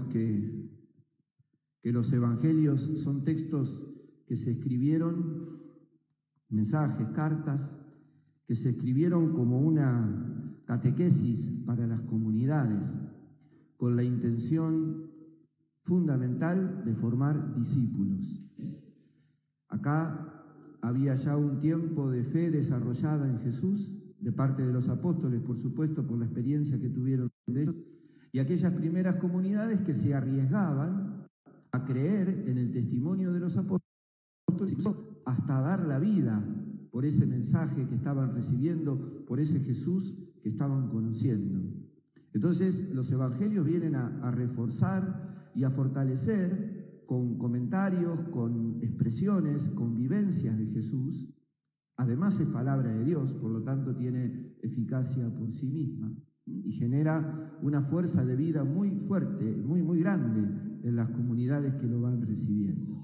que los evangelios son textos que se escribieron, mensajes, cartas, que se escribieron como una catequesis para las comunidades, con la intención fundamental de formar discípulos. Acá había ya un tiempo de fe desarrollada en Jesús, de parte de los apóstoles, por supuesto, por la experiencia que tuvieron de ellos, y aquellas primeras comunidades que se arriesgaban a creer en el testimonio de los apóstoles hasta dar la vida por ese mensaje que estaban recibiendo, por ese Jesús que estaban conociendo. Entonces, los evangelios vienen a reforzar y a fortalecer con comentarios, con expresiones, con vivencias de Jesús. Además es palabra de Dios, por lo tanto tiene eficacia por sí misma y genera una fuerza de vida muy fuerte, muy grande en las comunidades que lo van recibiendo.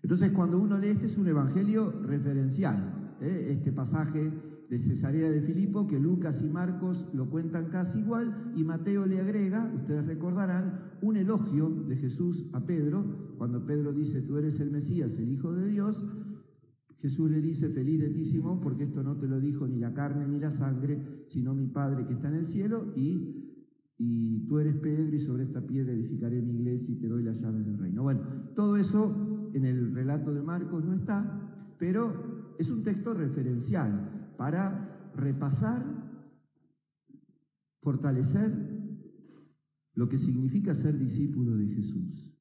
Entonces, cuando uno lee, este es un evangelio referencial, este pasaje de Cesarea de Filipo, que Lucas y Marcos lo cuentan casi igual, y Mateo le agrega, ustedes recordarán, un elogio de Jesús a Pedro, cuando Pedro dice, tú eres el Mesías, el Hijo de Dios. Jesús le dice, feliz de ti, Simón, porque esto no te lo dijo ni la carne ni la sangre, sino mi Padre que está en el cielo, y tú eres Pedro, y sobre esta piedra edificaré mi iglesia y te doy las llaves del reino. Bueno, todo eso en el relato de Marcos no está, pero es un texto referencial para repasar, fortalecer lo que significa ser discípulo de Jesús.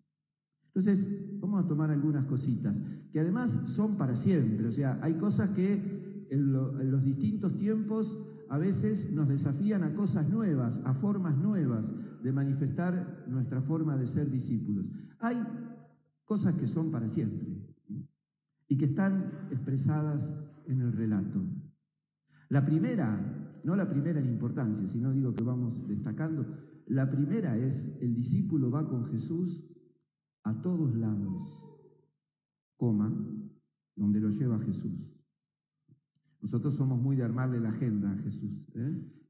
Entonces, vamos a tomar algunas cositas, que además son para siempre, o sea, hay cosas que en los distintos tiempos a veces nos desafían a cosas nuevas, a formas nuevas de manifestar nuestra forma de ser discípulos. Hay cosas que son para siempre y que están expresadas en el relato. La primera, no la primera en importancia, sino digo que vamos destacando, la primera es, el discípulo va con Jesús a todos lados, donde lo lleva Jesús. Nosotros somos muy de armarle la agenda a Jesús,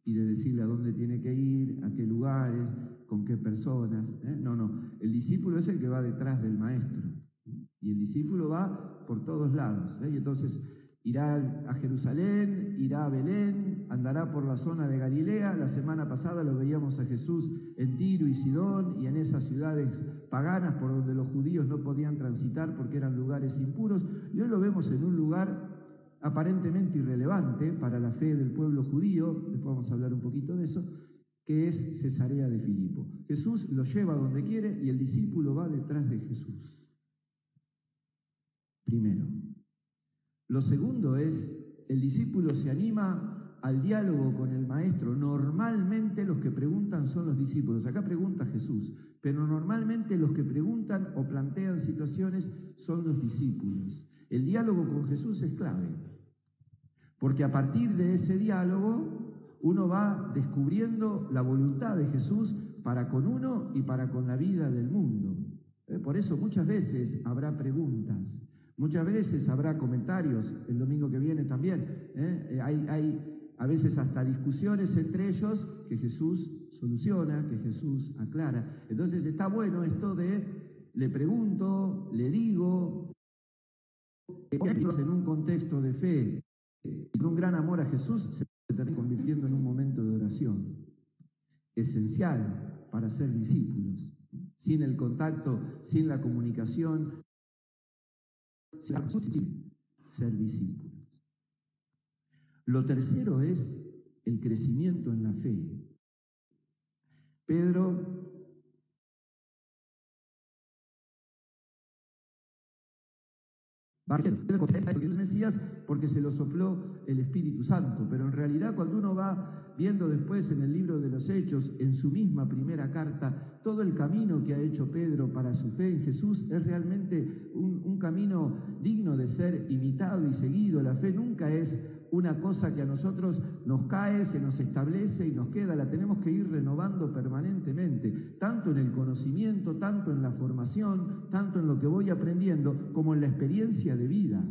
y de decirle a dónde tiene que ir, a qué lugares, con qué personas. No, el discípulo es el que va detrás del maestro, y el discípulo va por todos lados, y entonces irá a Jerusalén, irá a Belén, andará por la zona de Galilea. La semana pasada lo veíamos a Jesús en Tiro y Sidón y en esas ciudades paganas por donde los judíos no podían transitar porque eran lugares impuros, y hoy lo vemos en un lugar aparentemente irrelevante para la fe del pueblo judío, después vamos a hablar un poquito de eso, que es Cesarea de Filipo. Jesús lo lleva donde quiere y el discípulo va detrás de Jesús. Primero. Lo segundo es, el discípulo se anima al diálogo con el maestro. Normalmente los que preguntan son los discípulos. Acá pregunta Jesús, pero normalmente los que preguntan o plantean situaciones son los discípulos. El diálogo con Jesús es clave, porque a partir de ese diálogo uno va descubriendo la voluntad de Jesús para con uno y para con la vida del mundo. Por eso muchas veces habrá preguntas. Muchas veces habrá comentarios, el domingo que viene también, hay a veces hasta discusiones entre ellos que Jesús soluciona, que Jesús aclara. Entonces está bueno esto de, le pregunto, le digo, en un contexto de fe y con un gran amor a Jesús se termina convirtiendo en un momento de oración, esencial para ser discípulos. Sin el contacto, sin la comunicación, ser discípulos. Lo tercero es el crecimiento en la fe. Pedro va a ser el Mesías porque se lo sopló el Espíritu Santo, pero en realidad cuando uno va viendo después en el libro de los Hechos, en su misma primera carta, todo el camino que ha hecho Pedro para su fe en Jesús es realmente un camino digno de ser imitado y seguido. La fe nunca es una cosa que a nosotros nos cae, se nos establece y nos queda, la tenemos que ir renovando permanentemente, tanto en el conocimiento, tanto en la formación, tanto en lo que voy aprendiendo, como en la experiencia de vida.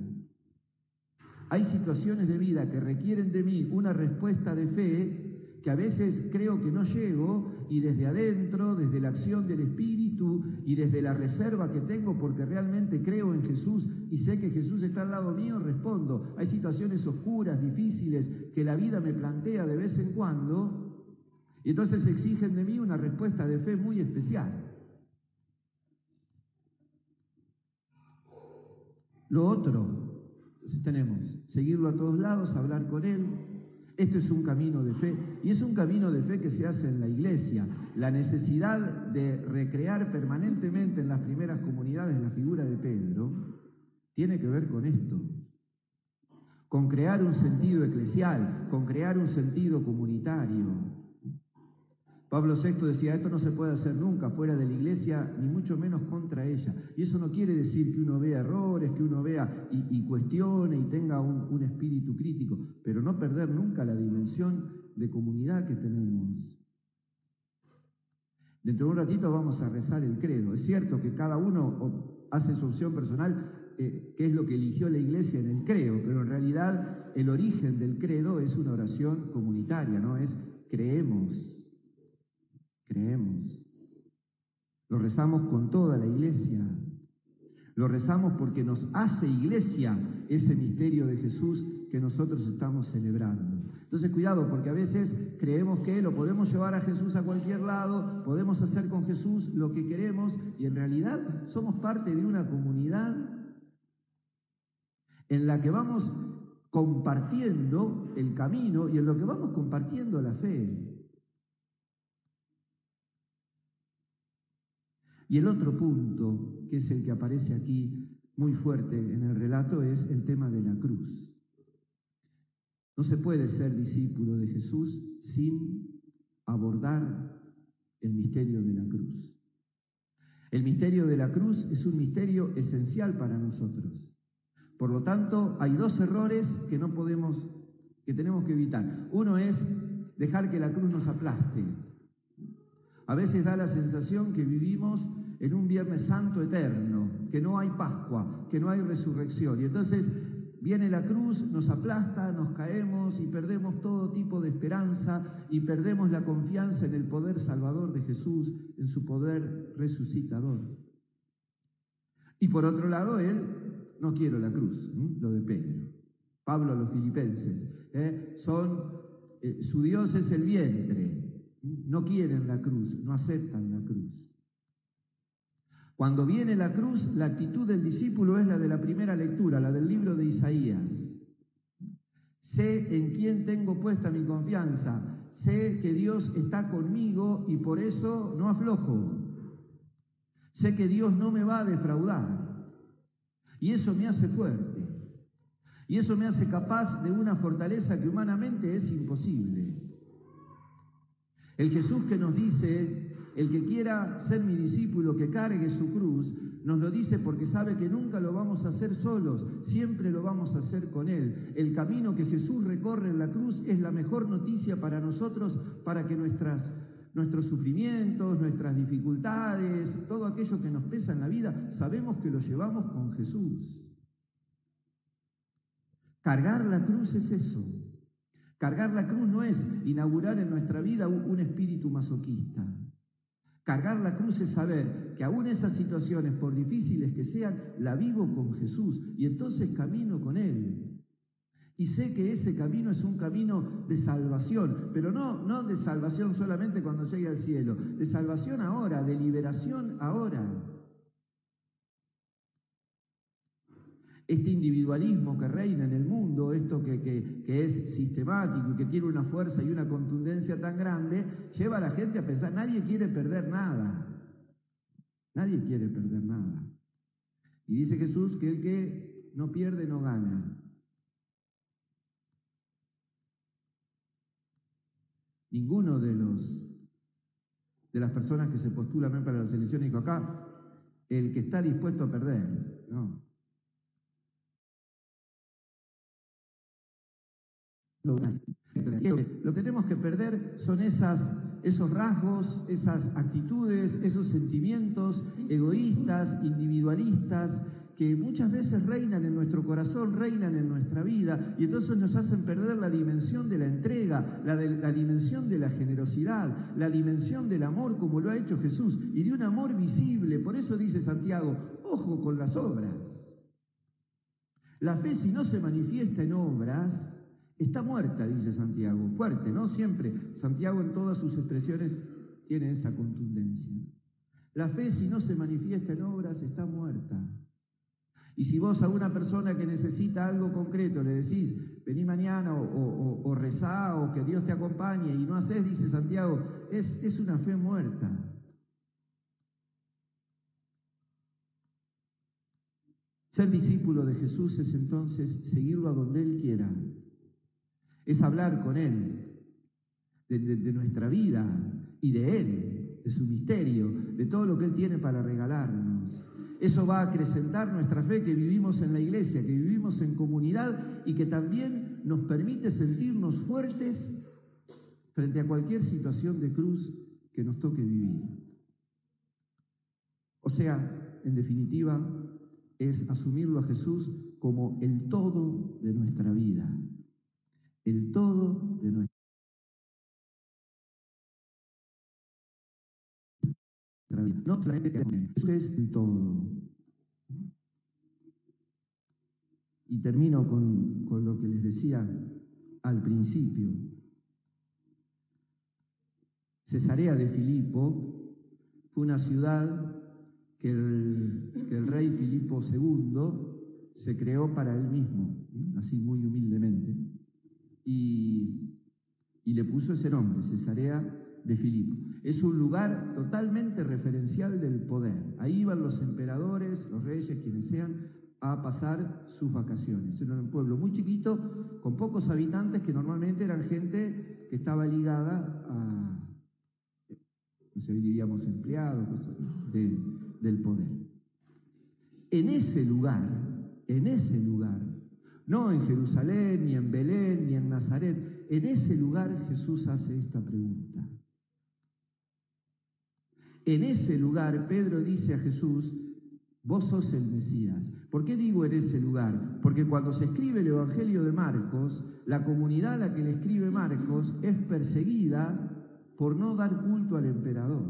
Hay situaciones de vida que requieren de mí una respuesta de fe que a veces creo que no llego, y desde adentro, desde la acción del Espíritu y desde la reserva que tengo porque realmente creo en Jesús y sé que Jesús está al lado mío, respondo. Hay situaciones oscuras, difíciles, que la vida me plantea de vez en cuando, y entonces exigen de mí una respuesta de fe muy especial. Lo otro, entonces tenemos seguirlo a todos lados, hablar con Él. Esto es un camino de fe, y es un camino de fe que se hace en la iglesia. La necesidad de recrear permanentemente en las primeras comunidades la figura de Pedro tiene que ver con esto, con crear un sentido eclesial, con crear un sentido comunitario. Pablo VI decía, esto no se puede hacer nunca fuera de la iglesia, ni mucho menos contra ella. Y eso no quiere decir que uno vea errores, que uno vea y cuestione y tenga un espíritu crítico, pero no perder nunca la dimensión de comunidad que tenemos. Dentro de un ratito vamos a rezar el credo. Es cierto que cada uno hace su opción personal, qué es lo que eligió la iglesia en el credo, pero en realidad el origen del credo es una oración comunitaria, ¿no? Es creemos. Lo rezamos con toda la iglesia. Lo rezamos porque nos hace iglesia ese misterio de Jesús que nosotros estamos celebrando. Entonces, cuidado, porque a veces creemos que lo podemos llevar a Jesús a cualquier lado, podemos hacer con Jesús lo que queremos, y en realidad somos parte de una comunidad en la que vamos compartiendo el camino y en lo que vamos compartiendo la fe. Y el otro punto, que es el que aparece aquí muy fuerte en el relato, es el tema de la cruz. No se puede ser discípulo de Jesús sin abordar el misterio de la cruz. El misterio de la cruz es un misterio esencial para nosotros. Por lo tanto, hay dos errores que tenemos que evitar. Uno es dejar que la cruz nos aplaste. A veces da la sensación que vivimos en un Viernes Santo eterno, que no hay Pascua, que no hay resurrección. Y entonces viene la cruz, nos aplasta, nos caemos y perdemos todo tipo de esperanza y perdemos la confianza en el poder salvador de Jesús, en su poder resucitador. Y por otro lado, él no quiere la cruz, lo de Pedro. Pablo a los filipenses, su Dios es el vientre. No quieren la cruz, no aceptan la cruz. Cuando viene la cruz, la actitud del discípulo es la de la primera lectura, la del libro de Isaías. Sé en quién tengo puesta mi confianza, sé que Dios está conmigo y por eso no aflojo. Sé que Dios no me va a defraudar y eso me hace fuerte. Y eso me hace capaz de una fortaleza que humanamente es imposible. El Jesús que nos dice, el que quiera ser mi discípulo, que cargue su cruz, nos lo dice porque sabe que nunca lo vamos a hacer solos, siempre lo vamos a hacer con Él. El camino que Jesús recorre en la cruz es la mejor noticia para nosotros, para que nuestros sufrimientos, nuestras dificultades, todo aquello que nos pesa en la vida, sabemos que lo llevamos con Jesús. Cargar la cruz es eso. Cargar la cruz no es inaugurar en nuestra vida un espíritu masoquista. Cargar la cruz es saber que aún esas situaciones, por difíciles que sean, la vivo con Jesús y entonces camino con Él. Y sé que ese camino es un camino de salvación, pero no de salvación solamente cuando llegue al cielo, de salvación ahora, de liberación ahora. Este individualismo que reina en el mundo, esto que es sistemático y que tiene una fuerza y una contundencia tan grande, lleva a la gente a pensar, nadie quiere perder nada. Nadie quiere perder nada. Y dice Jesús que el que no pierde no gana. Ninguno de las personas que se postulan para las elecciones dijo acá, el que está dispuesto a perder, no. Lo que tenemos que perder son esos rasgos, esas actitudes, esos sentimientos egoístas, individualistas, que muchas veces reinan en nuestro corazón, reinan en nuestra vida, y entonces nos hacen perder la dimensión de la entrega, la dimensión de la generosidad, la dimensión del amor como lo ha hecho Jesús, y de un amor visible. Por eso dice Santiago, ojo con las obras. La fe, si no se manifiesta en obras, está muerta, dice Santiago. Fuerte, ¿no? Siempre. Santiago en todas sus expresiones tiene esa contundencia. La fe, si no se manifiesta en obras, está muerta. Y si vos a una persona que necesita algo concreto le decís, vení mañana o rezá o que Dios te acompañe y no haces, dice Santiago, es una fe muerta. Ser discípulo de Jesús es entonces seguirlo a donde Él quiera. Es hablar con Él de nuestra vida y de Él, de su misterio, de todo lo que Él tiene para regalarnos. Eso va a acrecentar nuestra fe, que vivimos en la iglesia, que vivimos en comunidad y que también nos permite sentirnos fuertes frente a cualquier situación de cruz que nos toque vivir. O sea, en definitiva, es asumirlo a Jesús como el todo de nuestra vida. El todo de nuestra vida. No solamente Jesús es el todo. Y termino con lo que les decía al principio. Cesarea de Filipo fue una ciudad que el rey Filipo II se creó para él mismo, así muy humildemente, y le puso ese nombre, Cesarea de Filipo. Es un lugar totalmente referencial del poder. Ahí iban los emperadores, los reyes, quienes sean, a pasar sus vacaciones. Era un pueblo muy chiquito, con pocos habitantes, que normalmente eran gente que estaba ligada a, no sé, diríamos empleados del poder. En ese lugar, no en Jerusalén, ni en Belén, ni en Nazaret, en ese lugar Jesús hace esta pregunta. En ese lugar Pedro dice a Jesús, vos sos el Mesías. ¿Por qué digo en ese lugar? Porque cuando se escribe el Evangelio de Marcos, la comunidad a la que le escribe Marcos es perseguida por no dar culto al emperador.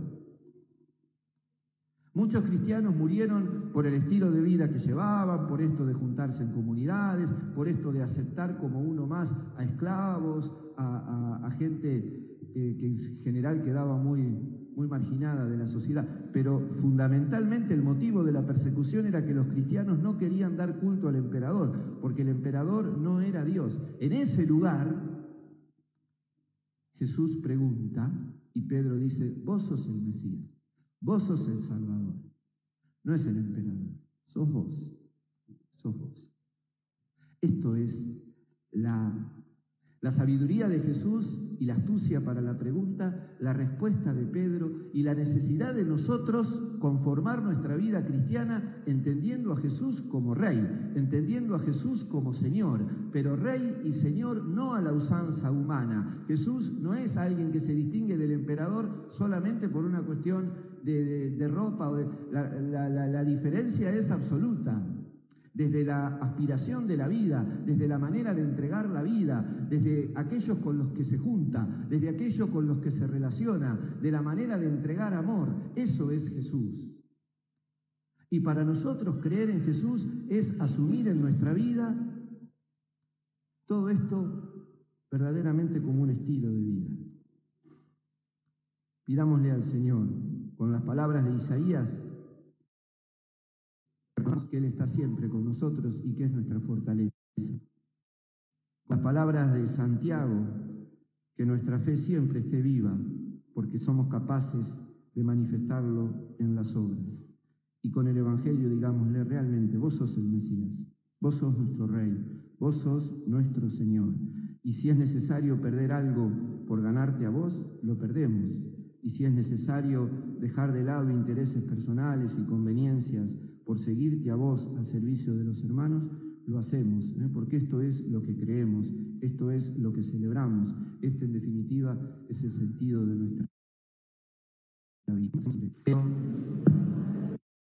Muchos cristianos murieron por el estilo de vida que llevaban, por esto de juntarse en comunidades, por esto de aceptar como uno más a esclavos, a gente que en general quedaba muy marginada de la sociedad. Pero fundamentalmente el motivo de la persecución era que los cristianos no querían dar culto al emperador, porque el emperador no era Dios. En ese lugar, Jesús pregunta y Pedro dice, vos sos el Mesías. Vos sos el Salvador, no es el emperador, sos vos. Esto es la sabiduría de Jesús y la astucia para la pregunta, la respuesta de Pedro y la necesidad de nosotros conformar nuestra vida cristiana entendiendo a Jesús como Rey, entendiendo a Jesús como Señor, pero Rey y Señor no a la usanza humana. Jesús no es alguien que se distingue del emperador solamente por una cuestión de ropa. La diferencia es absoluta. Desde la aspiración de la vida, desde la manera de entregar la vida, desde aquellos con los que se junta, desde aquellos con los que se relaciona, de la manera de entregar amor. Eso es Jesús. Y para nosotros creer en Jesús es asumir en nuestra vida todo esto verdaderamente como un estilo de vida. Pidámosle al Señor, con las palabras de Isaías, que Él está siempre con nosotros y que es nuestra fortaleza. Con las palabras de Santiago, que nuestra fe siempre esté viva, porque somos capaces de manifestarlo en las obras. Y con el Evangelio digámosle realmente, vos sos el Mesías, vos sos nuestro Rey, vos sos nuestro Señor. Y si es necesario perder algo por ganarte a vos, lo perdemos. Y si es necesario dejar de lado intereses personales y conveniencias por seguirte a vos al servicio de los hermanos, lo hacemos, porque esto es lo que creemos, esto es lo que celebramos, este en definitiva es el sentido de nuestra vida.